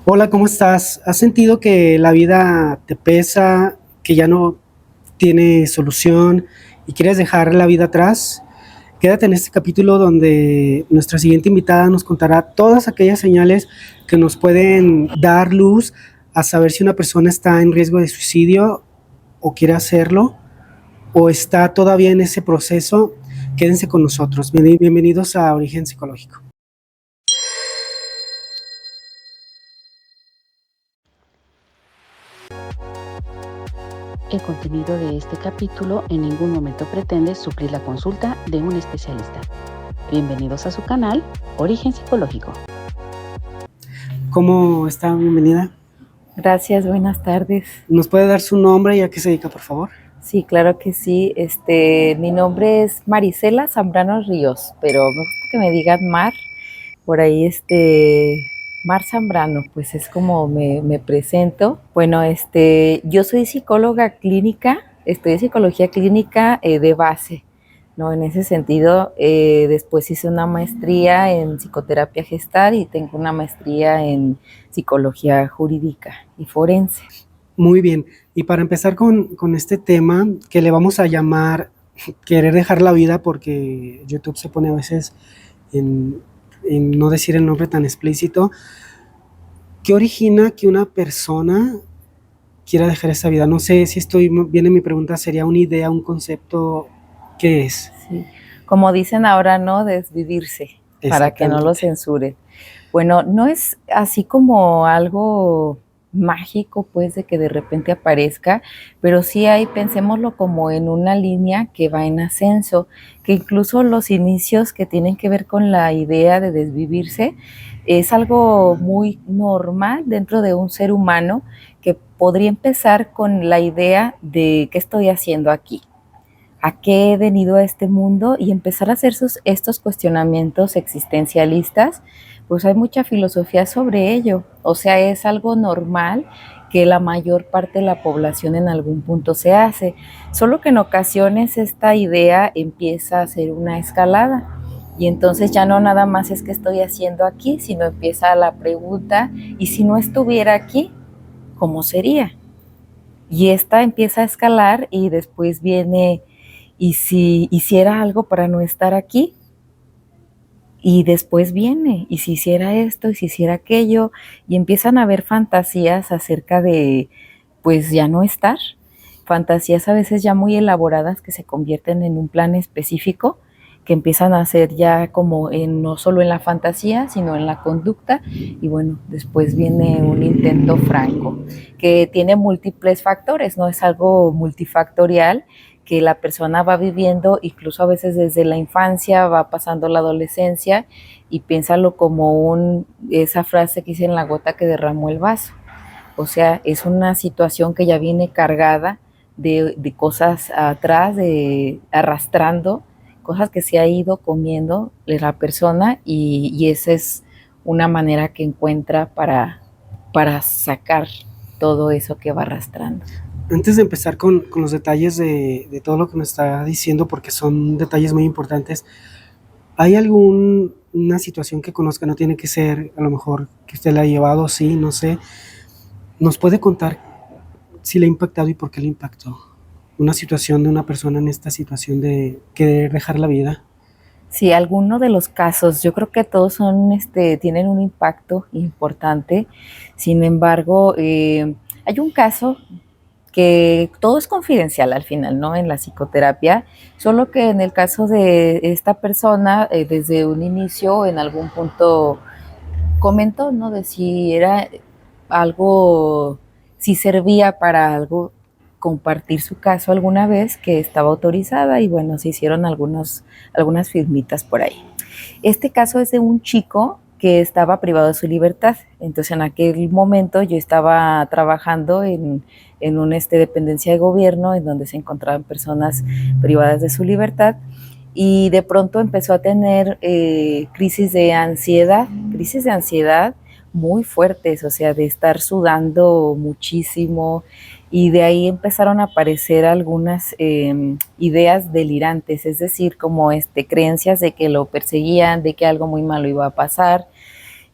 Hola, ¿cómo estás? ¿Has sentido que la vida te pesa, que ya no tiene solución y quieres dejar la vida atrás? Quédate en este capítulo donde nuestra siguiente invitada nos contará todas aquellas señales que nos pueden dar luz a saber si una persona está en riesgo de suicidio o quiere hacerlo o está todavía en ese proceso. Quédense con nosotros. Bienvenidos a Origen Psicológico. El contenido de este capítulo en ningún momento pretende suplir la consulta de un especialista. Bienvenidos a su canal Origen Psicológico. ¿Cómo está? Bienvenida. Gracias, buenas tardes. ¿Nos puede dar su nombre y a qué se dedica, por favor? Sí, claro que sí. Mi nombre es Marisela Zambrano Ríos, pero me gusta que me digan Mar. Por ahí, Mar Zambrano, pues es como me presento. Bueno, yo soy psicóloga clínica, estudié psicología clínica de base, ¿no? En ese sentido, después hice una maestría en psicoterapia gestal y tengo una maestría en psicología jurídica y forense. Muy bien, y para empezar con este tema que le vamos a llamar querer dejar la vida, porque YouTube se pone a veces en no decir el nombre tan explícito, ¿qué origina que una persona quiera dejar esa vida? No sé si estoy bien en mi pregunta, ¿sería una idea, un concepto? ¿Qué es? Sí. Como dicen ahora, ¿no? Desvivirse, para que no lo censuren. Bueno, no es así como algo mágico, pues, de que de repente aparezca, pero sí hay, pensémoslo como en una línea que va en ascenso, que incluso los inicios que tienen que ver con la idea de desvivirse es algo muy normal dentro de un ser humano que podría empezar con la idea de qué estoy haciendo aquí, a qué he venido a este mundo y empezar a hacer estos cuestionamientos existencialistas. Pues hay mucha filosofía sobre ello, o sea, es algo normal que la mayor parte de la población en algún punto se hace, solo que en ocasiones esta idea empieza a hacer una escalada y entonces ya no nada más es que estoy haciendo aquí, sino empieza la pregunta, ¿y si no estuviera aquí, cómo sería? Y esta empieza a escalar y después viene, ¿y si hiciera algo para no estar aquí? Y después viene, ¿y si hiciera esto? ¿Y si hiciera aquello? Y empiezan a haber fantasías acerca de, pues ya no estar. Fantasías a veces ya muy elaboradas que se convierten en un plan específico, que empiezan a ser ya como no solo en la fantasía, sino en la conducta. Y bueno, después viene un intento franco, que tiene múltiples factores, no es algo multifactorial, que la persona va viviendo, incluso a veces desde la infancia, va pasando la adolescencia, y piénsalo como esa frase que dice en la gota que derramó el vaso. O sea, es una situación que ya viene cargada de cosas atrás, arrastrando, cosas que se ha ido comiendo la persona, y esa es una manera que encuentra para sacar todo eso que va arrastrando. Antes de empezar con los detalles de todo lo que nos está diciendo, porque son detalles muy importantes, ¿hay alguna situación que conozca? No tiene que ser, a lo mejor, que usted la ha llevado, sí, no sé. ¿Nos puede contar si le ha impactado y por qué le impactó? Una situación de una persona en esta situación de querer dejar la vida. Sí, algunos de los casos, yo creo que todos tienen un impacto importante. Sin embargo, hay un caso que todo es confidencial al final, ¿no? En la psicoterapia, solo que en el caso de esta persona, desde un inicio, en algún punto comentó, ¿no? De si era algo, si servía para algo, compartir su caso alguna vez, que estaba autorizada, y bueno, se hicieron algunas firmitas por ahí. Este caso es de un chico que estaba privado de su libertad. Entonces, en aquel momento yo estaba trabajando en una dependencia de gobierno en donde se encontraban personas privadas de su libertad, y de pronto empezó a tener crisis de ansiedad muy fuertes, o sea, de estar sudando muchísimo, y de ahí empezaron a aparecer algunas ideas delirantes, es decir, como creencias de que lo perseguían, de que algo muy malo iba a pasar,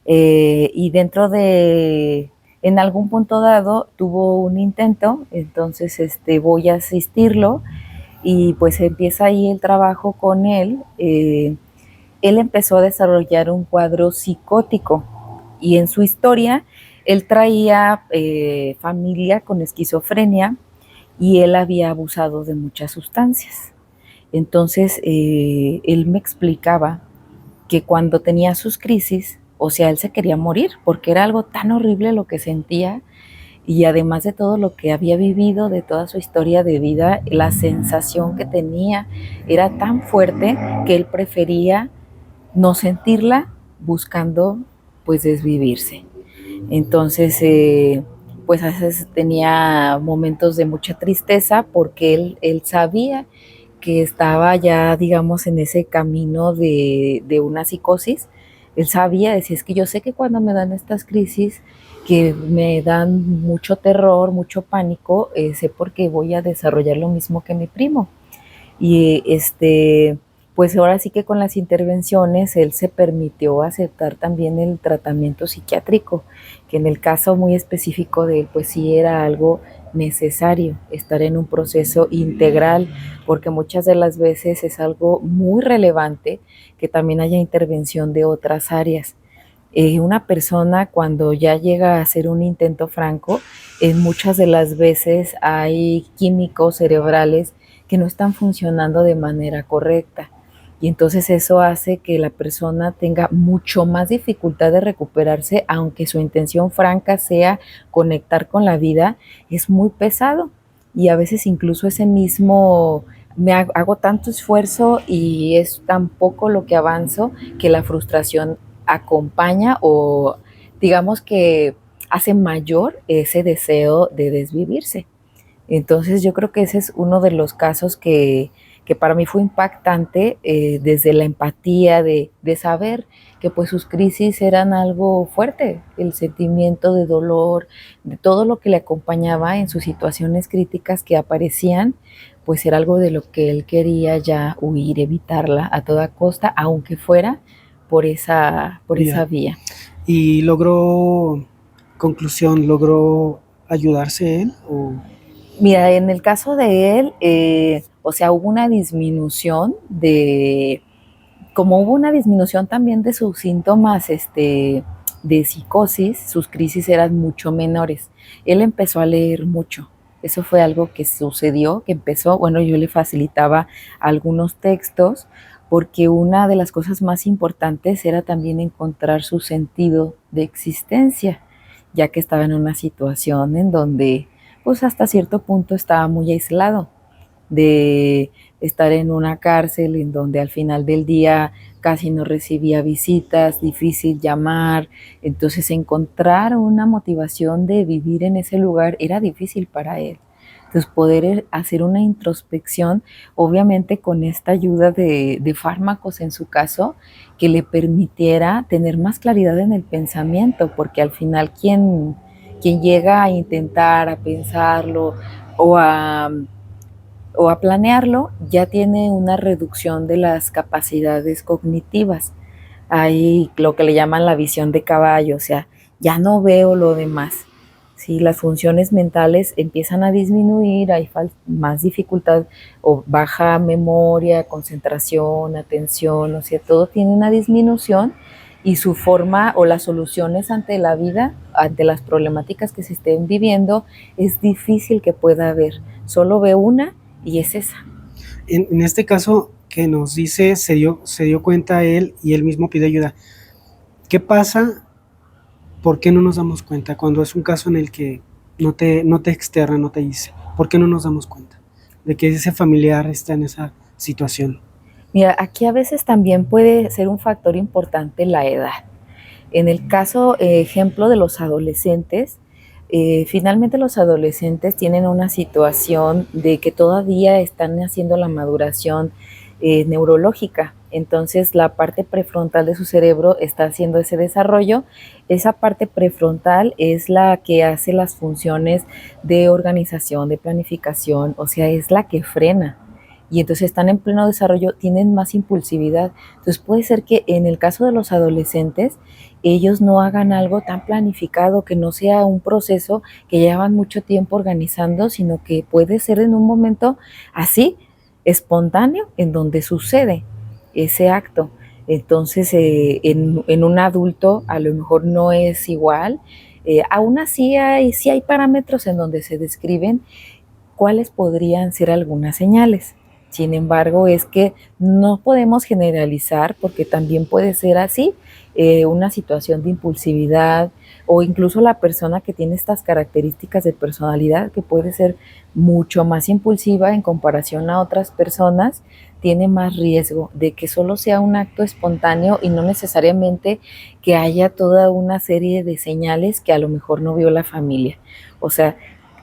y dentro de, en algún punto dado, tuvo un intento, entonces voy a asistirlo y pues empieza ahí el trabajo con él. Él empezó a desarrollar un cuadro psicótico y en su historia él traía familia con esquizofrenia y él había abusado de muchas sustancias. Entonces él me explicaba que cuando tenía sus crisis, o sea, él se quería morir porque era algo tan horrible lo que sentía y además de todo lo que había vivido, de toda su historia de vida, la sensación que tenía era tan fuerte que él prefería no sentirla buscando pues desvivirse. Entonces, pues a veces tenía momentos de mucha tristeza porque él sabía que estaba ya, digamos, en ese camino de una psicosis. Él sabía, decía, es que yo sé que cuando me dan estas crisis, que me dan mucho terror, mucho pánico, sé porque voy a desarrollar lo mismo que mi primo. Y pues ahora sí que con las intervenciones él se permitió aceptar también el tratamiento psiquiátrico, que en el caso muy específico de él, pues sí era algo necesario estar en un proceso integral, porque muchas de las veces es algo muy relevante que también haya intervención de otras áreas. Una persona cuando ya llega a hacer un intento franco, muchas de las veces hay químicos cerebrales que no están funcionando de manera correcta. Y entonces eso hace que la persona tenga mucho más dificultad de recuperarse, aunque su intención franca sea conectar con la vida, es muy pesado. Y a veces incluso ese mismo, hago tanto esfuerzo y es tan poco lo que avanzo que la frustración acompaña o digamos que hace mayor ese deseo de desvivirse. Entonces yo creo que ese es uno de los casos que para mí fue impactante desde la empatía de saber que pues sus crisis eran algo fuerte, el sentimiento de dolor, de todo lo que le acompañaba en sus situaciones críticas que aparecían, pues era algo de lo que él quería ya huir, evitarla a toda costa, aunque fuera por esa vía. Y logró, conclusión, logró ayudarse él o... Mira, en el caso de él, o sea, hubo una disminución como hubo una disminución también de sus síntomas, de psicosis, sus crisis eran mucho menores. Él empezó a leer mucho. Eso fue algo que sucedió, que empezó, bueno, yo le facilitaba algunos textos, porque una de las cosas más importantes era también encontrar su sentido de existencia, ya que estaba en una situación en donde pues hasta cierto punto estaba muy aislado de estar en una cárcel en donde al final del día casi no recibía visitas, difícil llamar, entonces encontrar una motivación de vivir en ese lugar era difícil para él. Entonces poder hacer una introspección, obviamente con esta ayuda de fármacos en su caso, que le permitiera tener más claridad en el pensamiento, porque al final quien llega a intentar, a pensarlo o a planearlo, ya tiene una reducción de las capacidades cognitivas. Hay lo que le llaman la visión de caballo, o sea, ya no veo lo demás. Sí, las funciones mentales empiezan a disminuir, hay más dificultad o baja memoria, concentración, atención, o sea, todo tiene una disminución y su forma o las soluciones ante la vida, ante las problemáticas que se estén viviendo, es difícil que pueda haber. Solo ve una y es esa. En este caso que nos dice, se dio cuenta él y él mismo pide ayuda. ¿Qué pasa? ¿Por qué no nos damos cuenta cuando es un caso en el que no te externa, no te dice? ¿Por qué no nos damos cuenta de que ese familiar está en esa situación? Mira, aquí a veces también puede ser un factor importante la edad. En el caso, ejemplo de los adolescentes, finalmente los adolescentes tienen una situación de que todavía están haciendo la maduración neurológica. Entonces la parte prefrontal de su cerebro está haciendo ese desarrollo. Esa parte prefrontal es la que hace las funciones de organización, de planificación, o sea, es la que frena. y entonces están en pleno desarrollo, tienen más impulsividad. Entonces puede ser que en el caso de los adolescentes, ellos no hagan algo tan planificado, que no sea un proceso que llevan mucho tiempo organizando, sino que puede ser en un momento así, espontáneo, en donde sucede ese acto. Entonces, en un adulto a lo mejor no es igual. Aún así sí hay parámetros en donde se describen cuáles podrían ser algunas señales. Sin embargo, es que no podemos generalizar porque también puede ser así, una situación de impulsividad o incluso la persona que tiene estas características de personalidad que puede ser mucho más impulsiva en comparación a otras personas, tiene más riesgo de que solo sea un acto espontáneo y no necesariamente que haya toda una serie de señales que a lo mejor no vio la familia. O sea,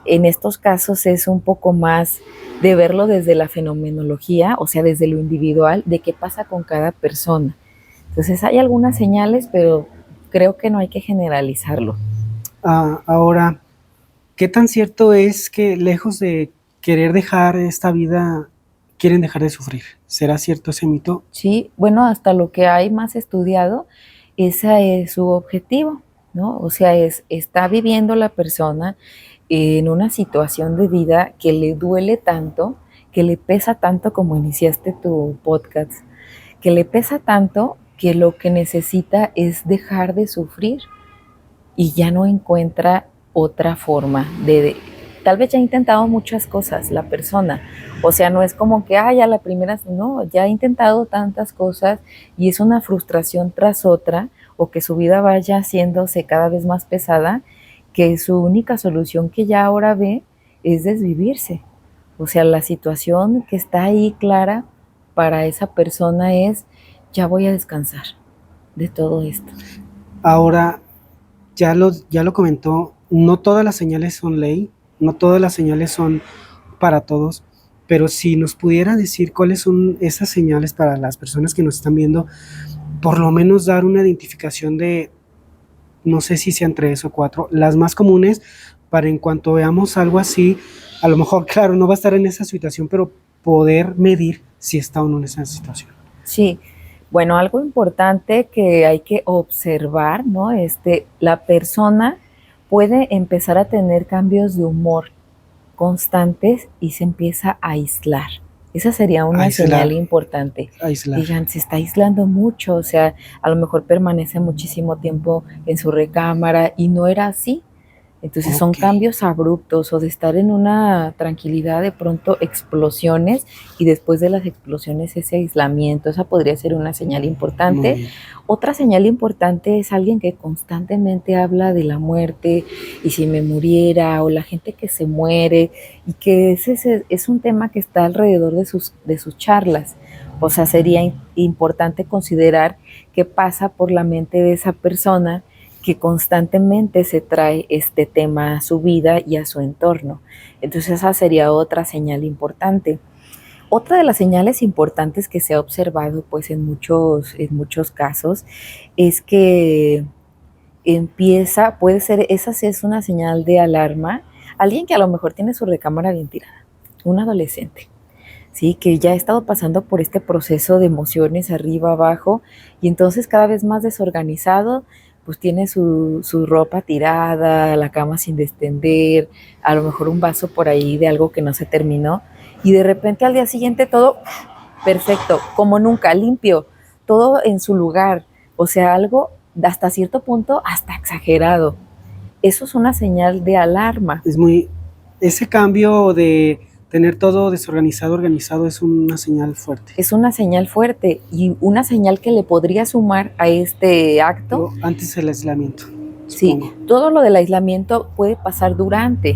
en estos casos es un poco más de verlo desde la fenomenología, o sea, desde lo individual, de qué pasa con cada persona. Entonces hay algunas señales, pero creo que no hay que generalizarlo. Ahora, ¿qué tan cierto es que lejos de querer dejar esta vida, quieren dejar de sufrir? ¿Será cierto ese mito? Sí, bueno, hasta lo que hay más estudiado, ese es su objetivo, ¿no? O sea, está viviendo la persona en una situación de vida que le duele tanto, que le pesa tanto como iniciaste tu podcast, que le pesa tanto que lo que necesita es dejar de sufrir y ya no encuentra otra forma tal vez ya ha intentado muchas cosas la persona, o sea, no es como que, ya la primera, no, ya ha intentado tantas cosas y es una frustración tras otra, o que su vida vaya haciéndose cada vez más pesada, que su única solución que ya ahora ve es desvivirse. O sea, la situación que está ahí clara para esa persona es, ya voy a descansar de todo esto. Ahora, ya lo comentó, no todas las señales son ley, no todas las señales son para todos, pero si nos pudiera decir cuáles son esas señales para las personas que nos están viendo, por lo menos dar una identificación de, no sé si sean 3 o 4, las más comunes, para en cuanto veamos algo así, a lo mejor, claro, no va a estar en esa situación, pero poder medir si está o no en esa situación. Sí, bueno, algo importante que hay que observar, ¿no? La persona puede empezar a tener cambios de humor constantes y se empieza a aislar. Esa sería una señal importante. Digan, se está aislando mucho, o sea, a lo mejor permanece muchísimo tiempo en su recámara y no era así. Entonces son cambios abruptos, o de estar en una tranquilidad, de pronto explosiones, y después de las explosiones ese aislamiento. Esa podría ser una señal importante. Otra señal importante es alguien que constantemente habla de la muerte y si me muriera, o la gente que se muere, y que ese es un tema que está alrededor de sus charlas. O sea, sería importante considerar qué pasa por la mente de esa persona que constantemente se trae este tema a su vida y a su entorno. Entonces esa sería otra señal importante. Otra de las señales importantes que se ha observado pues en muchos casos es que puede ser, esa sí es una señal de alarma, alguien que a lo mejor tiene su recámara bien tirada, un adolescente, ¿sí? Que ya ha estado pasando por este proceso de emociones arriba, abajo, y entonces cada vez más desorganizado, pues tiene su ropa tirada, la cama sin destender, a lo mejor un vaso por ahí de algo que no se terminó, y de repente al día siguiente todo perfecto, como nunca, limpio, todo en su lugar, o sea, algo hasta cierto punto hasta exagerado. Eso es una señal de alarma. Ese cambio de tener todo desorganizado, organizado, es una señal fuerte. Es una señal fuerte y una señal que le podría sumar a este acto. Antes del aislamiento. Sí, supongo. Todo lo del aislamiento puede pasar durante,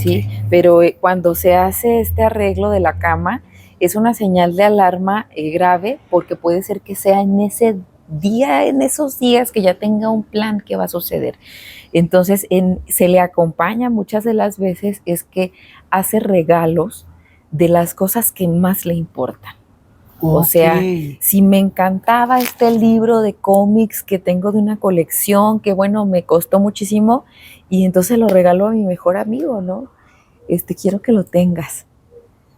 ¿sí? Pero cuando se hace este arreglo de la cama, es una señal de alarma grave, porque puede ser que sea en ese día, en esos días, que ya tenga un plan que va a suceder. Entonces, se le acompaña muchas de las veces es que hace regalos de las cosas que más le importan. O sea, si me encantaba este libro de cómics que tengo de una colección, que bueno, me costó muchísimo, y entonces lo regalo a mi mejor amigo, ¿no? Quiero que lo tengas.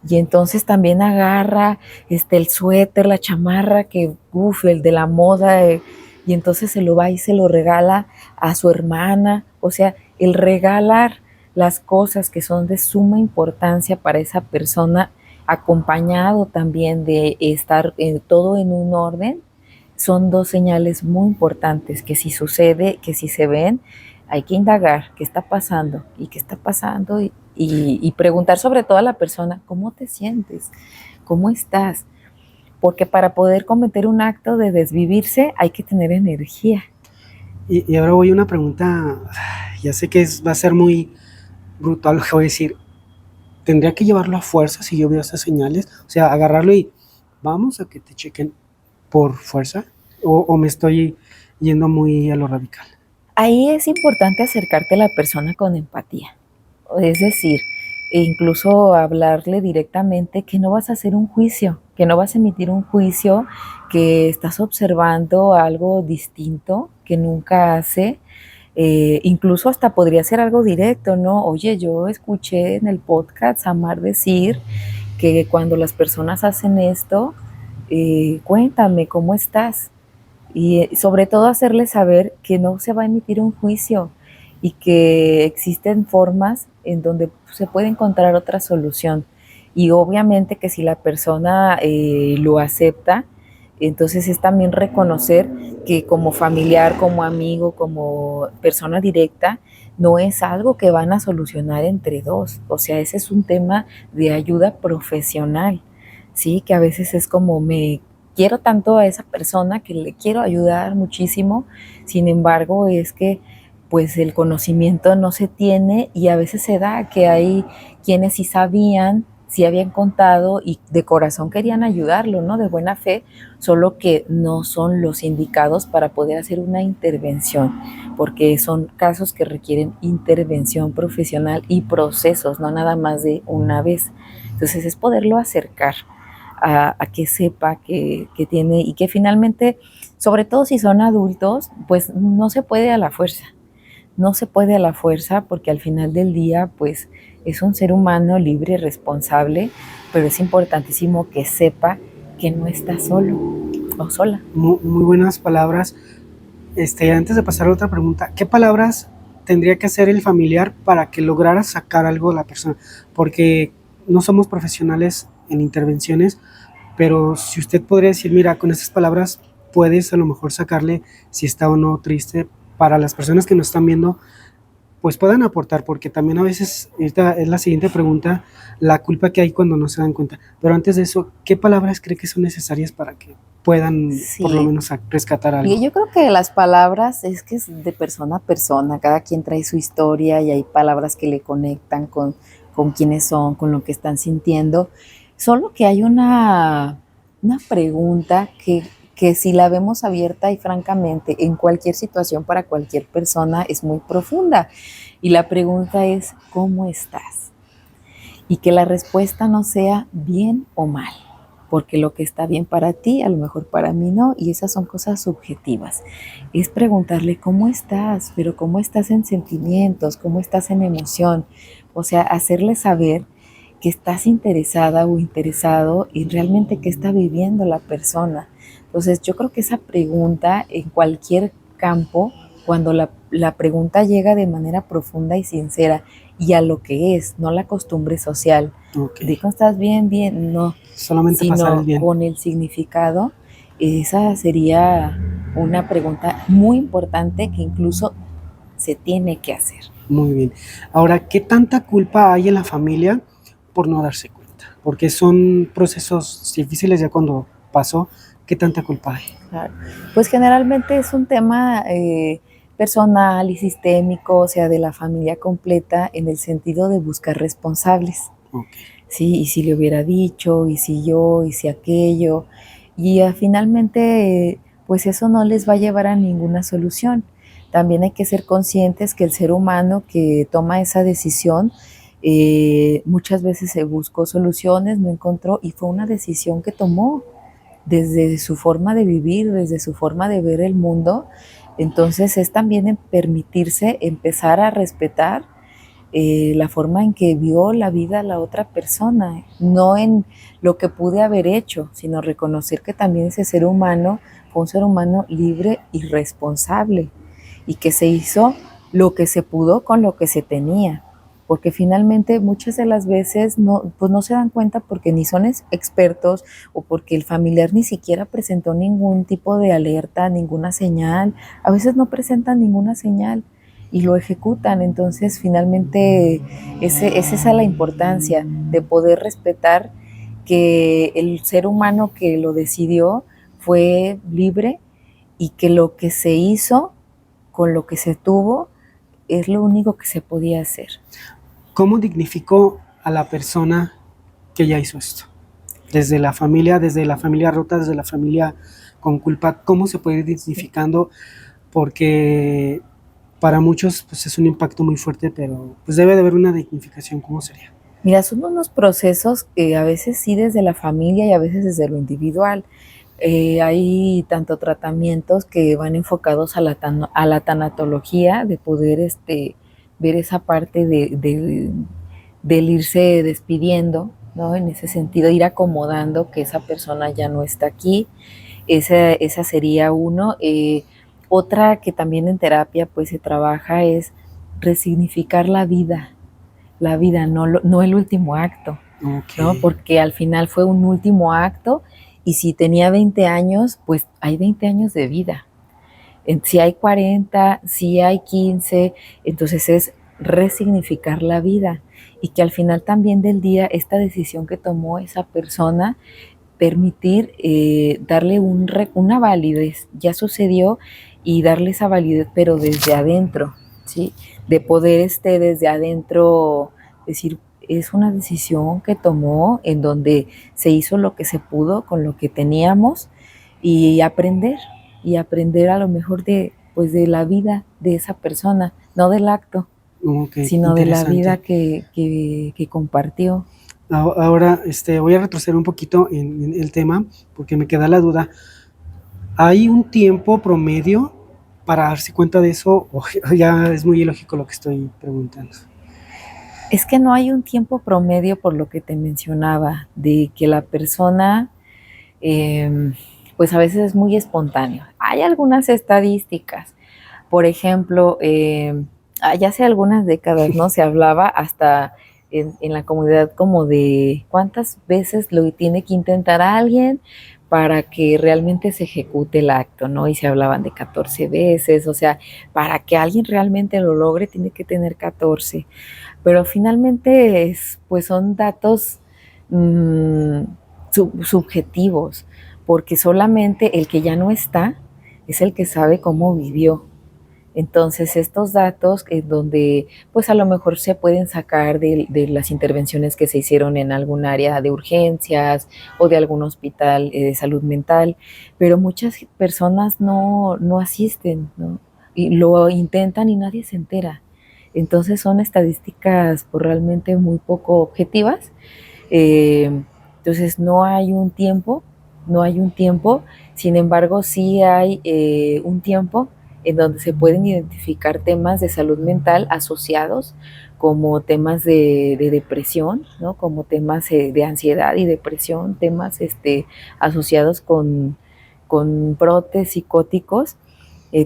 Y entonces también agarra el suéter, la chamarra, que el de la moda, y entonces se lo va y se lo regala a su hermana. O sea, el regalar las cosas que son de suma importancia para esa persona, acompañado también de estar todo en un orden, son dos señales muy importantes que si sucede, que si se ven, hay que indagar qué está pasando y qué está pasando y preguntar sobre todo a la persona, ¿cómo te sientes? ¿Cómo estás? Porque para poder cometer un acto de desvivirse hay que tener energía. Y ahora voy a una pregunta, ya sé que va a ser muy brutal lo que voy a decir. ¿Tendría que llevarlo a fuerza si yo veo esas señales? O sea, agarrarlo y vamos a que te chequen por fuerza, o me estoy yendo muy a lo radical. Ahí es importante acercarte a la persona con empatía. Es decir, incluso hablarle directamente que no vas a hacer un juicio, que no vas a emitir un juicio, que estás observando algo distinto que nunca hace. Incluso hasta podría ser algo directo, ¿no? Oye, yo escuché en el podcast a Mar decir que cuando las personas hacen esto, cuéntame cómo estás. Y sobre todo hacerle saber que no se va a emitir un juicio y que existen formas en donde se puede encontrar otra solución. Y obviamente que si la persona lo acepta, entonces es también reconocer que como familiar, como amigo, como persona directa, no es algo que van a solucionar entre dos. O sea, ese es un tema de ayuda profesional, ¿sí? Que a veces es como me quiero tanto a esa persona que le quiero ayudar muchísimo, sin embargo es que pues el conocimiento no se tiene y a veces se da que hay quienes sí sabían, sí habían contado y de corazón querían ayudarlo, ¿no? De buena fe, solo que no son los indicados para poder hacer una intervención, porque son casos que requieren intervención profesional y procesos, no nada más de una vez. Entonces es poderlo acercar a que sepa que tiene y que finalmente, sobre todo si son adultos, pues no se puede a la fuerza. No se puede a la fuerza porque al final del día, pues es un ser humano libre y responsable, pero es importantísimo que sepa que no está solo o sola. Muy buenas palabras. Antes de pasar a otra pregunta, ¿qué palabras tendría que hacer el familiar para que lograra sacar algo de la persona? Porque no somos profesionales en intervenciones, pero si usted podría decir, mira, con esas palabras puedes a lo mejor sacarle si está o no triste, para las personas que nos están viendo, pues puedan aportar, porque también a veces, esta es la siguiente pregunta, la culpa que hay cuando no se dan cuenta. Pero antes de eso, ¿qué palabras cree que son necesarias para que puedan por lo menos rescatar algo? Y yo creo que las palabras es que es de persona a persona, cada quien trae su historia y hay palabras que le conectan con quiénes son, con lo que están sintiendo. Solo que hay una pregunta que si la vemos abierta y francamente en cualquier situación para cualquier persona es muy profunda. Y la pregunta es, ¿cómo estás? Y que la respuesta no sea bien o mal, porque lo que está bien para ti, a lo mejor para mí no, y esas son cosas subjetivas. Es preguntarle cómo estás, pero cómo estás en sentimientos, cómo estás en emoción. O sea, hacerle saber que estás interesada o interesado y realmente qué está viviendo la persona. Entonces, yo creo que esa pregunta en cualquier campo, cuando la pregunta llega de manera profunda y sincera y a lo que es, no la costumbre social, de cómo estás bien, bien, no, solamente sino pasar el bien. Con el significado, esa sería una pregunta muy importante que incluso se tiene que hacer. Muy bien. Ahora, ¿qué tanta culpa hay en la familia por no darse cuenta? Porque son procesos difíciles ya cuando pasó. ¿Qué tanta culpa hay? Claro. Pues generalmente es un tema personal y sistémico, o sea, de la familia completa, en el sentido de buscar responsables. Okay. Sí, y si le hubiera dicho, y si yo, y si aquello. Y finalmente, pues eso no les va a llevar a ninguna solución. También hay que ser conscientes que el ser humano que toma esa decisión, muchas veces se buscó soluciones, no encontró, y fue una decisión que tomó desde su forma de vivir, desde su forma de ver el mundo. Entonces es también en permitirse empezar a respetar la forma en que vio la vida la otra persona, no en lo que pude haber hecho, sino reconocer que también ese ser humano fue un ser humano libre y responsable y que se hizo lo que se pudo con lo que se tenía. Porque finalmente muchas de las veces pues no se dan cuenta porque ni son expertos o porque el familiar ni siquiera presentó ningún tipo de alerta, ninguna señal. A veces no presentan ninguna señal y lo ejecutan. Entonces finalmente es esa la importancia de poder respetar que el ser humano que lo decidió fue libre y que lo que se hizo con lo que se tuvo es lo único que se podía hacer. ¿Cómo dignificó a la persona que ya hizo esto? Desde la familia rota, desde la familia con culpa, ¿cómo se puede ir dignificando? Porque para muchos pues, es un impacto muy fuerte, pero pues debe de haber una dignificación. ¿Cómo sería? Mira, son unos procesos que a veces sí desde la familia y a veces desde lo individual. Hay tanto tratamientos que van enfocados a la tanatología, de poder ver esa parte del irse despidiendo, ¿no? En ese sentido, ir acomodando que esa persona ya no está aquí. Esa sería uno. Otra que también en terapia pues se trabaja es resignificar la vida, no el último acto, Okay. ¿no? Porque al final fue un último acto y si tenía 20 años, pues hay 20 años de vida. Si hay 40, si hay 15, entonces es resignificar la vida y que al final también del día esta decisión que tomó esa persona, permitir darle una validez, ya sucedió y darle esa validez, pero desde adentro, ¿sí? De poder desde adentro decir, es una decisión que tomó en donde se hizo lo que se pudo con lo que teníamos y aprender a lo mejor pues de la vida de esa persona, no del acto, Okay, sino de la vida que compartió. Ahora voy a retroceder un poquito en el tema porque me queda la duda. ¿Hay un tiempo promedio para darse cuenta de eso o ya es muy ilógico lo que estoy preguntando? Es que no hay un tiempo promedio por lo que te mencionaba, de que la persona pues a veces es muy espontáneo. Hay algunas estadísticas, por ejemplo, ya hace algunas décadas, ¿no? Se hablaba hasta en la comunidad como de cuántas veces lo tiene que intentar a alguien para que realmente se ejecute el acto, ¿no? Y se hablaban de 14 veces, o sea, para que alguien realmente lo logre tiene que tener 14. Pero finalmente pues son datos subjetivos, porque solamente el que ya no está es el que sabe cómo vivió. Entonces estos datos donde pues a lo mejor se pueden sacar de las intervenciones que se hicieron en algún área de urgencias o de algún hospital de salud mental, pero muchas personas no asisten, ¿no? Y lo intentan y nadie se entera. Entonces son estadísticas pues, realmente muy poco objetivas. Entonces no hay un tiempo, sin embargo sí hay un tiempo en donde se pueden identificar temas de salud mental asociados como temas de depresión, ¿no? Como temas de ansiedad y depresión, temas asociados con brotes psicóticos,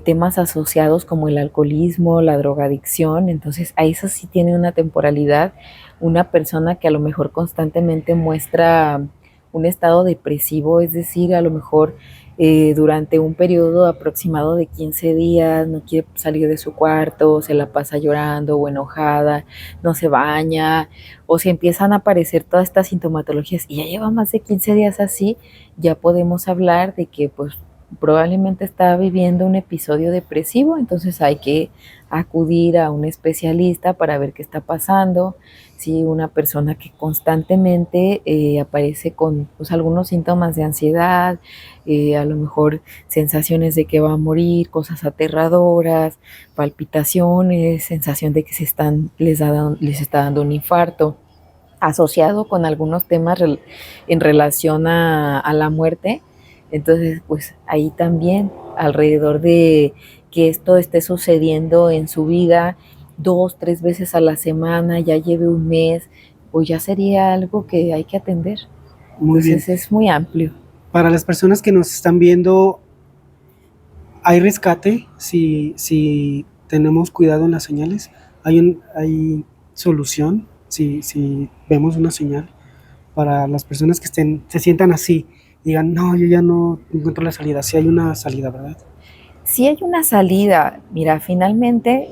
temas asociados como el alcoholismo, la drogadicción. Entonces a eso sí tiene una temporalidad. Una persona que a lo mejor constantemente muestra un estado depresivo, es decir, a lo mejor durante un periodo aproximado de 15 días no quiere salir de su cuarto, se la pasa llorando o enojada, no se baña, o se empiezan a aparecer todas estas sintomatologías y ya lleva más de 15 días así, ya podemos hablar de que pues probablemente está viviendo un episodio depresivo, entonces hay que acudir a un especialista para ver qué está pasando. Si una persona que constantemente aparece con pues, algunos síntomas de ansiedad, a lo mejor sensaciones de que va a morir, cosas aterradoras, palpitaciones, sensación de que les está dando un infarto, asociado con algunos temas en relación a la muerte. Entonces, pues ahí también, alrededor de que esto esté sucediendo en su vida 2, 3 veces a la semana, ya lleve un mes, pues ya sería algo que hay que atender. Muy Entonces bien. es muy amplio. Para las personas que nos están viendo, ¿hay rescate si tenemos cuidado en las señales? ¿Hay solución si vemos una señal? Para las personas que se sientan así, digan, no, yo ya no encuentro la salida. Sí hay una salida, ¿verdad? Sí hay una salida. Mira, finalmente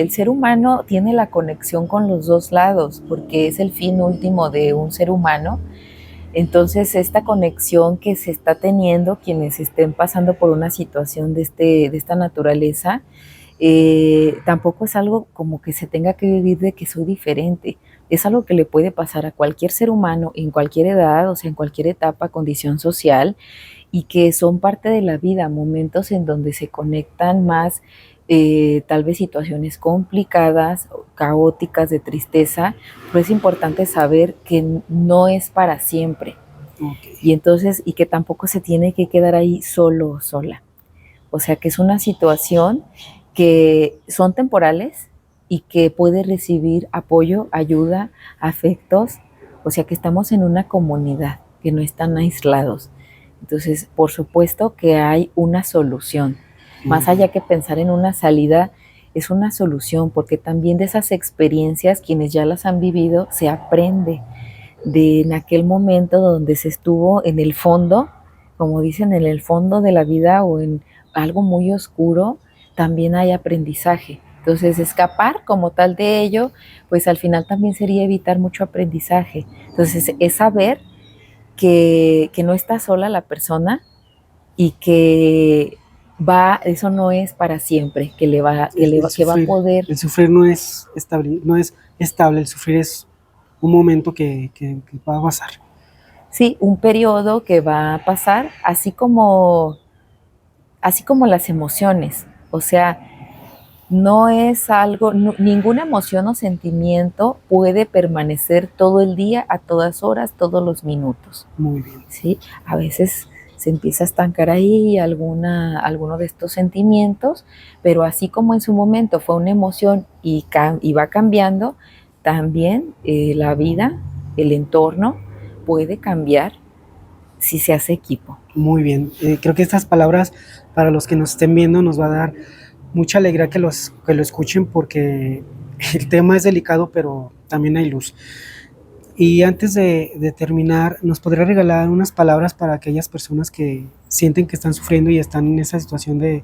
el ser humano tiene la conexión con los dos lados, porque es el fin último de un ser humano. Entonces, esta conexión que se está teniendo, quienes estén pasando por una situación de esta naturaleza, tampoco es algo como que se tenga que vivir de que soy diferente. Es algo que le puede pasar a cualquier ser humano en cualquier edad, o sea, en cualquier etapa, condición social, y que son parte de la vida, momentos en donde se conectan más tal vez situaciones complicadas, caóticas, de tristeza, pero es importante saber que no es para siempre. Okay. Y entonces, y que tampoco se tiene que quedar ahí solo o sola. O sea, que es una situación que son temporales y que puede recibir apoyo, ayuda, afectos. O sea, que estamos en una comunidad, que no están aislados. Entonces, por supuesto que hay una solución. Más allá que pensar en una salida, es una solución, porque también de esas experiencias, quienes ya las han vivido, se aprende de en aquel momento donde se estuvo en el fondo, como dicen, en el fondo de la vida o en algo muy oscuro, también hay aprendizaje. Entonces, escapar como tal de ello, pues al final también sería evitar mucho aprendizaje. Entonces, es saber que no está sola la persona y que eso no es para siempre, que va a poder. El sufrir no es estable, el sufrir es un momento que va a pasar. Sí, un periodo que va a pasar, así como las emociones. O sea, no es algo, ninguna emoción o sentimiento puede permanecer todo el día, a todas horas, todos los minutos. Muy bien. ¿Sí? A veces se empieza a estancar ahí alguno de estos sentimientos, pero así como en su momento fue una emoción y va cambiando, también la vida, el entorno puede cambiar si se hace equipo. Muy bien. Creo que estas palabras, para los que nos estén viendo, nos va a dar mucha alegría que lo escuchen, porque el tema es delicado, pero también hay luz. Y antes de terminar, ¿nos podría regalar unas palabras para aquellas personas que sienten que están sufriendo y están en esa situación de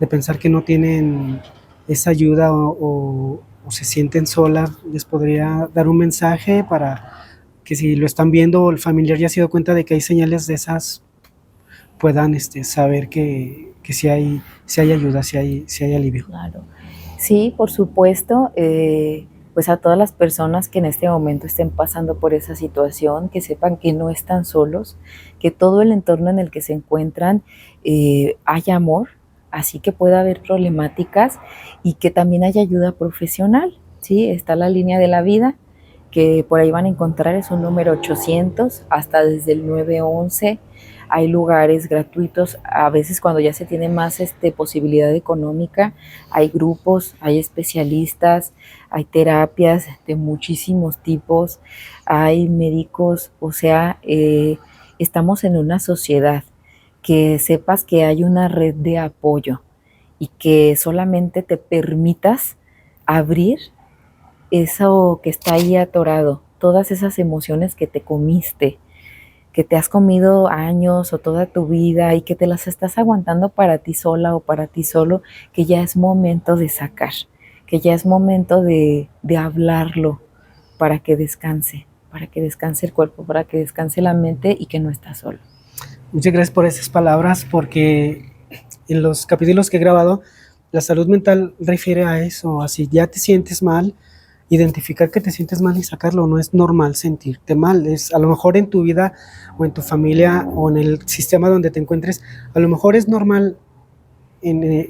pensar que no tienen esa ayuda o se sienten solas? ¿Les podría dar un mensaje para que, si lo están viendo o el familiar ya se dio cuenta de que hay señales de esas, puedan saber que sí hay ayuda, sí hay alivio? Claro. Sí, por supuesto. Pues a todas las personas que en este momento estén pasando por esa situación, que sepan que no están solos, que todo el entorno en el que se encuentran hay amor, así que puede haber problemáticas y que también hay ayuda profesional. ¿Sí? Está la línea de la vida, que por ahí van a encontrar, es un número 800, hasta desde el 911. Hay lugares gratuitos, a veces cuando ya se tiene más posibilidad económica, hay grupos, hay especialistas, hay terapias de muchísimos tipos, hay médicos, o sea, estamos en una sociedad, que sepas que hay una red de apoyo y que solamente te permitas abrir eso que está ahí atorado, todas esas emociones que te comiste, que te has comido años o toda tu vida y que te las estás aguantando para ti sola o para ti solo, que ya es momento de sacar, que ya es momento de hablarlo para que descanse el cuerpo, para que descanse la mente y que no estás solo. Muchas gracias por esas palabras, porque en los capítulos que he grabado, la salud mental refiere a eso, así ya te sientes mal, identificar que te sientes mal y sacarlo. No es normal sentirte mal, es a lo mejor en tu vida o en tu familia o en el sistema donde te encuentres, a lo mejor es normal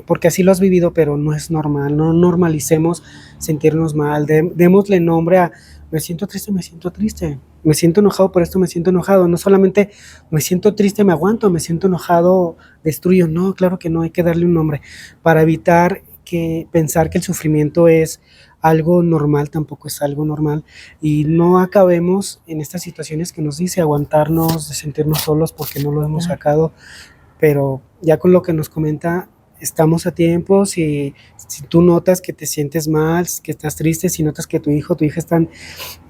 porque así lo has vivido, pero no es normal. No normalicemos sentirnos mal, démosle nombre a me siento triste, me siento enojado por esto, me siento enojado. No solamente me siento triste, me aguanto, me siento enojado, destruyo. No, claro que no, hay que darle un nombre para evitar que pensar que el sufrimiento es algo normal, tampoco es algo normal, y no acabemos en estas situaciones que nos dice aguantarnos, de sentirnos solos porque no lo hemos sacado, pero ya con lo que nos comenta estamos a tiempo. Si tú notas que te sientes mal, que estás triste, si notas que tu hijo, tu hija están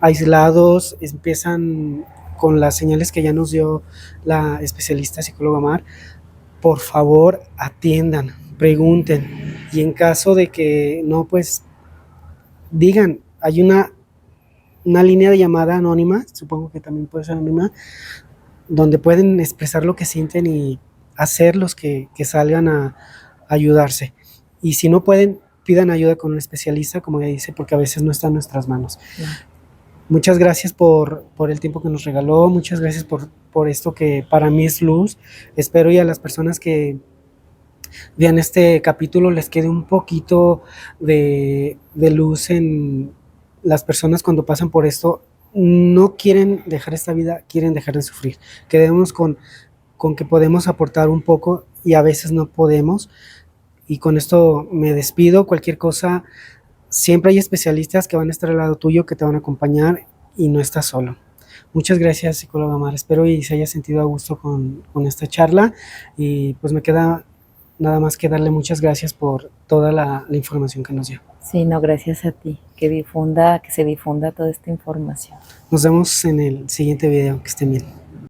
aislados, empiezan con las señales que ya nos dio la especialista psicóloga Mar, por favor atiendan, pregunten, y en caso de que no, pues digan, hay una línea de llamada anónima, supongo que también puede ser anónima, donde pueden expresar lo que sienten y hacerlos que salgan a ayudarse. Y si no pueden, pidan ayuda con un especialista, como ella dice, porque a veces no está en nuestras manos. Muchas gracias por el tiempo que nos regaló, muchas gracias por esto que para mí es luz. Espero y a las personas que vean este capítulo les quede un poquito de luz en las personas cuando pasan por esto. No quieren dejar esta vida, quieren dejar de sufrir. Quedemos con que podemos aportar un poco y a veces no podemos. Y con esto me despido. Cualquier cosa, siempre hay especialistas que van a estar al lado tuyo, que te van a acompañar y no estás solo. Muchas gracias, psicóloga Mar. Espero y se haya sentido a gusto con esta charla. Y pues me queda nada más que darle muchas gracias por toda la información que nos dio. Sí, no, gracias a ti. Que se difunda toda esta información. Nos vemos en el siguiente video. Que estén bien.